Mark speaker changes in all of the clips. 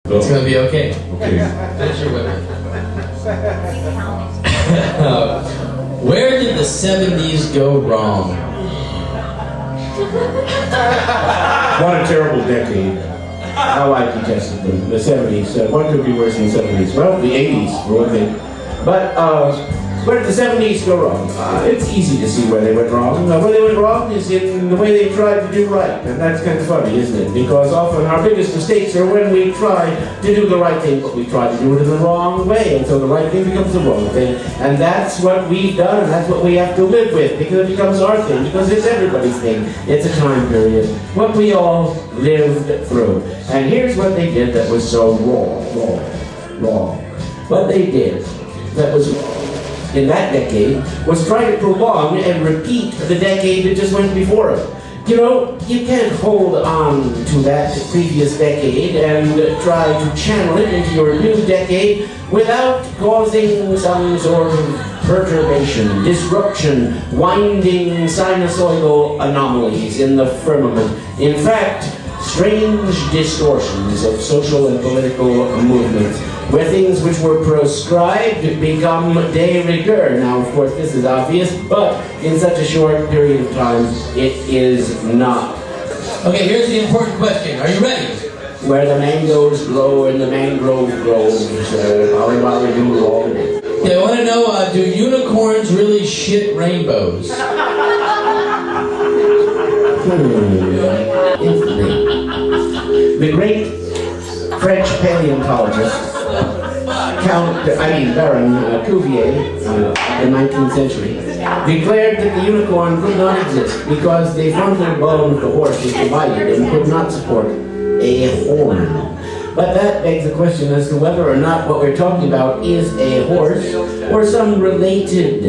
Speaker 1: It's gonna be okay.
Speaker 2: Okay.
Speaker 1: Finish your whipping. Where did the 70s go wrong?
Speaker 2: What a terrible decade. How I detested them. The 70s. What could be worse than the 70s? Well, the 80s, for one thing. But where did the 70s go wrong? It's easy to see where they went wrong. Where they went wrong is in the way they tried to do right. And that's kind of funny, isn't it? Because often our biggest mistakes are when we try to do the right thing, but we try to do it in the wrong way. And so the right thing becomes the wrong thing. And that's what we've done, and that's what we have to live with, because it becomes our thing, because it's everybody's thing. It's a time period. What we all lived through. And here's what they did that was so wrong. What they did that was in that decade was try to prolong and repeat the decade that just went before it. You know, you can't hold on to that previous decade and try to channel it into your new decade without causing some sort of perturbation, disruption, winding sinusoidal anomalies in the firmament. In fact, strange distortions of social and political movements, where things which were proscribed become de rigueur. Now, of course, this is obvious, but in such a short period of time, it is not.
Speaker 1: Okay, here's the important question. Are you ready?
Speaker 2: Where the mangoes grow and the mangrove grows, Ollie Molly do all the day.
Speaker 1: Okay, I want to know, do unicorns really shit rainbows?
Speaker 2: The great French paleontologist, Baron Cuvier, in the 19th century, declared that the unicorn could not exist because the frontal bone of the horse was divided and could not support a horn. But that begs the question as to whether or not what we're talking about is a horse or some related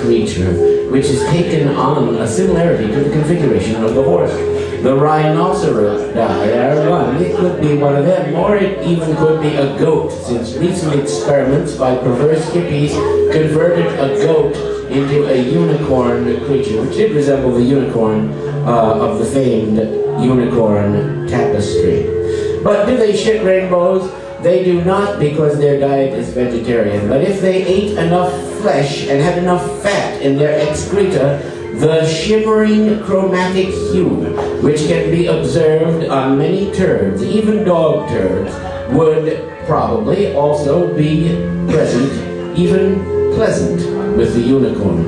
Speaker 2: creature which has taken on a similarity to the configuration of the horse. The rhinoceros are one. It could be one of them, or it even could be a goat, since recent experiments by perverse hippies converted a goat into a unicorn creature, which did resemble the unicorn of the famed unicorn tapestry. But do they shit rainbows? They do not, because their diet is vegetarian. But if they ate enough flesh and had enough fat in their excreta, the shimmering chromatic hue, which can be observed on many turds, even dog turds, would probably also be present, even pleasant, with the unicorn.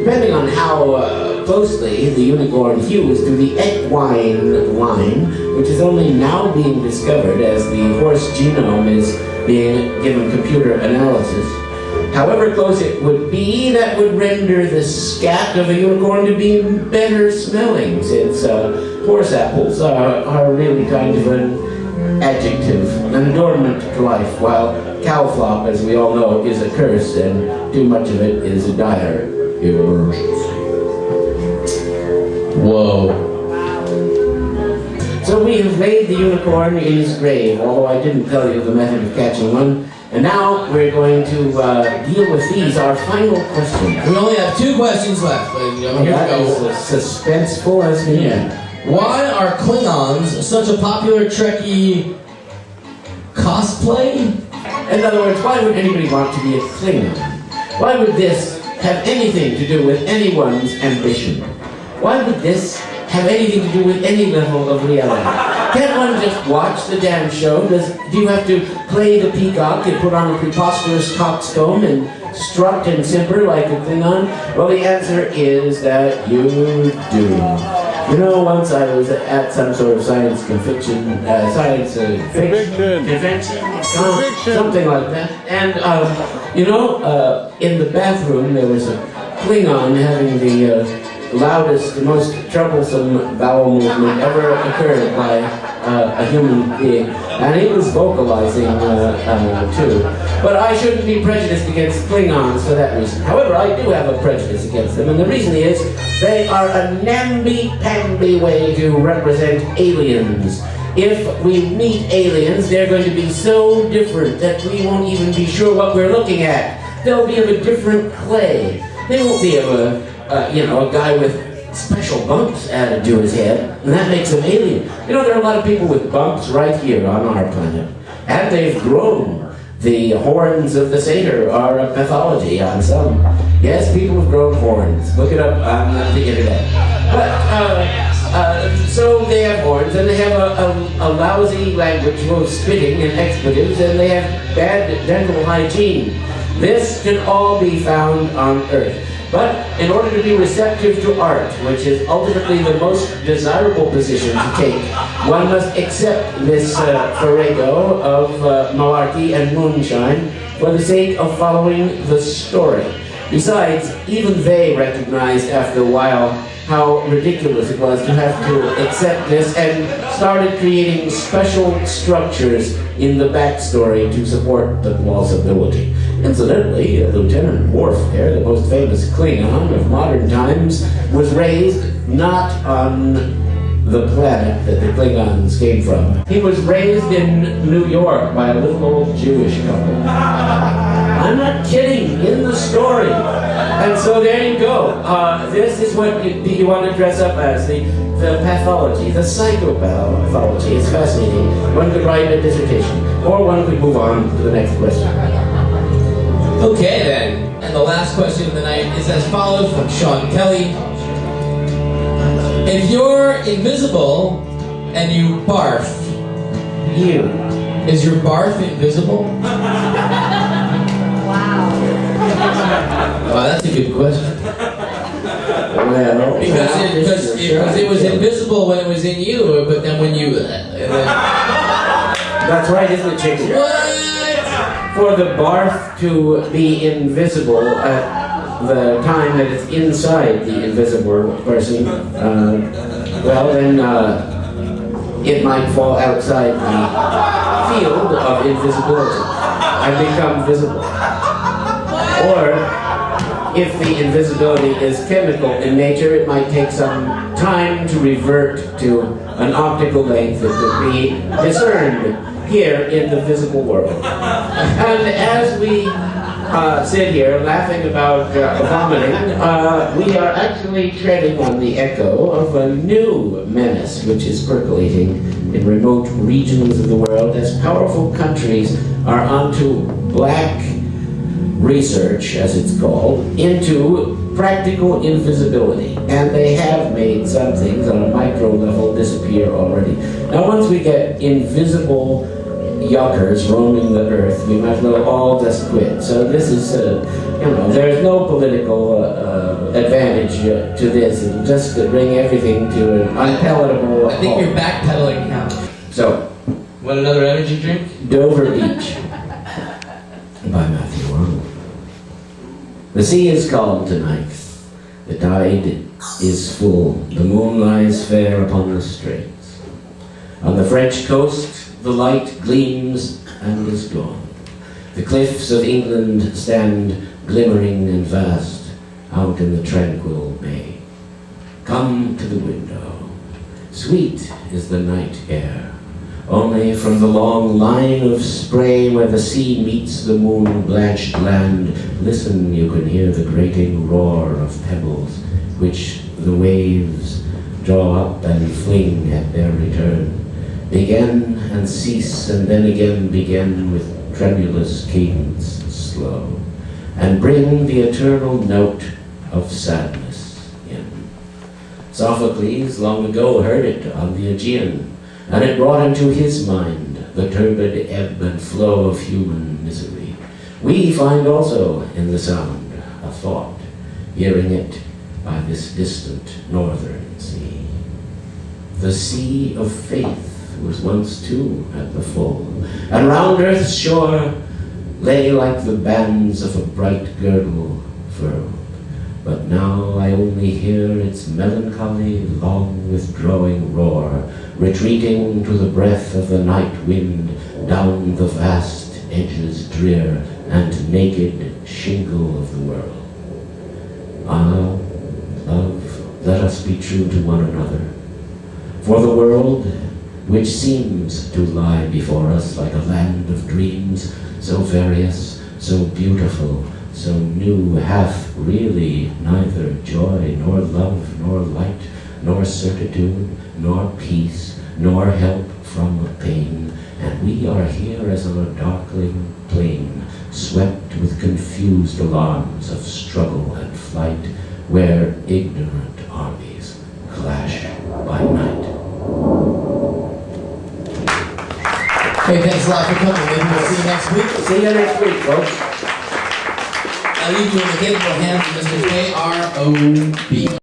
Speaker 2: Depending on how closely the unicorn hews to the equine line, which is only now being discovered as the horse genome is being given computer analysis. However close it would be, that would render the scat of a unicorn to be better smelling, since horse apples are really kind of an adjective, an adornment to life, while cow flop, as we all know, is a curse, and too much of it is a dire emergency.
Speaker 1: Whoa.
Speaker 2: So we have laid the unicorn in his grave, although I didn't tell you the method of catching one. And now we're going to deal with these, our final questions.
Speaker 1: We only have 2 questions left, ladies and gentlemen. Here we go.
Speaker 2: That is suspenseful as can be.
Speaker 1: Why are Klingons such a popular Trekkie cosplay?
Speaker 2: In other words, why would anybody want to be a Klingon? Why would this have anything to do with anyone's ambition? Why would this have anything to do with any level of reality? Can't one just watch the damn show? Do you have to play the peacock and put on a preposterous coxcomb and strut and simper like a Klingon? Well, the answer is that you do. You know, once I was at some sort of science fiction convention, something like that, and in the bathroom there was a Klingon having the loudest, most troublesome bowel movement ever occurred by a human being, and he was vocalizing too. But I shouldn't be prejudiced against Klingons for that reason. However, I do have a prejudice against them, and the reason is they are a namby-pamby way to represent aliens. If we meet aliens, they're going to be so different that we won't even be sure what we're looking at. They'll be of a different clay. They won't be of a guy with special bumps added to his head, and that makes him alien. You know, there are a lot of people with bumps right here on our planet. And they've grown. The horns of the satyr are a pathology on some. Yes, people have grown horns. Look it up on the internet. But, so they have horns, and they have a lousy language full of spitting and expletives, and they have bad dental hygiene. This can all be found on Earth. But in order to be receptive to art, which is ultimately the most desirable position to take, one must accept this farrago of malarkey and moonshine for the sake of following the story. Besides, even they recognized after a while how ridiculous it was to have to accept this, and started creating special structures in the backstory to support the plausibility. Incidentally, Lieutenant Worf here, the most famous Klingon of modern times, was raised not on the planet that the Klingons came from. He was raised in New York by a little old Jewish couple. I'm not kidding, in the story. And so there you go. This is what you want to dress up as, the pathology, the psychopathology. It's fascinating. One could write a dissertation, or one could move on to the next question.
Speaker 1: Okay then, and the last question of the night is as follows from Sean Kelly. If you're invisible and you barf, is your barf invisible? Wow, that's a good question.
Speaker 2: Well,
Speaker 1: because it was invisible when it was in you, but then when you...
Speaker 2: That's right, isn't it, Chicken?
Speaker 1: What?
Speaker 2: For the barf to be invisible at the time that it's inside the invisible person, well then it might fall outside the field of invisibility and become visible. Or, if the invisibility is chemical in nature, it might take some time to revert to an optical length that could be discerned here in the visible world. And as we sit here laughing about vomiting, we are actually treading on the echo of a new menace which is percolating in remote regions of the world as powerful countries are onto black research, as it's called, into practical invisibility. And they have made some things on a micro level disappear already. Now once we get invisible yuckers roaming the earth, we might as well all just quit. So this is, there's no political advantage to this. It'll just bring everything to an unpalatable
Speaker 1: I think
Speaker 2: halt.
Speaker 1: you're backpedaling now.
Speaker 2: So,
Speaker 1: Want another energy drink?
Speaker 2: Dover Beach by Matthew Arnold. The sea is calm tonight. The tide is full. The moon lies fair upon the straits. On the French coast, the light gleams and is gone. The cliffs of England stand glimmering and vast out in the tranquil bay. Come to the window. Sweet is the night air. Only from the long line of spray where the sea meets the moon-blanched land, listen, you can hear the grating roar of pebbles, which the waves draw up and fling at their return. Begin and cease, and then again begin with tremulous cadence slow, and bring the eternal note of sadness in. Sophocles long ago heard it on the Aegean, and it brought into his mind the turbid ebb and flow of human misery. We find also in the sound a thought, hearing it by this distant northern sea. The sea of faith was once too at the full, and round earth's shore lay like the bands of a bright girdle furled. But now I only hear its melancholy, long withdrawing roar, retreating to the breath of the night wind down the vast edges drear and naked shingle of the world. Ah, love, let us be true to one another, for the world, which seems to lie before us like a land of dreams, so various, so beautiful, so new, hath really neither joy, nor love, nor light, nor certitude, nor peace, nor help from pain, and we are here as on a darkling plain, swept with confused alarms of struggle and flight, where ignorant armies clash by night.
Speaker 1: Hey, thanks a lot for coming. Maybe we'll see you next week.
Speaker 2: See you next week, folks.
Speaker 1: I leave you in the capable hands of Mr. K.R.O.B.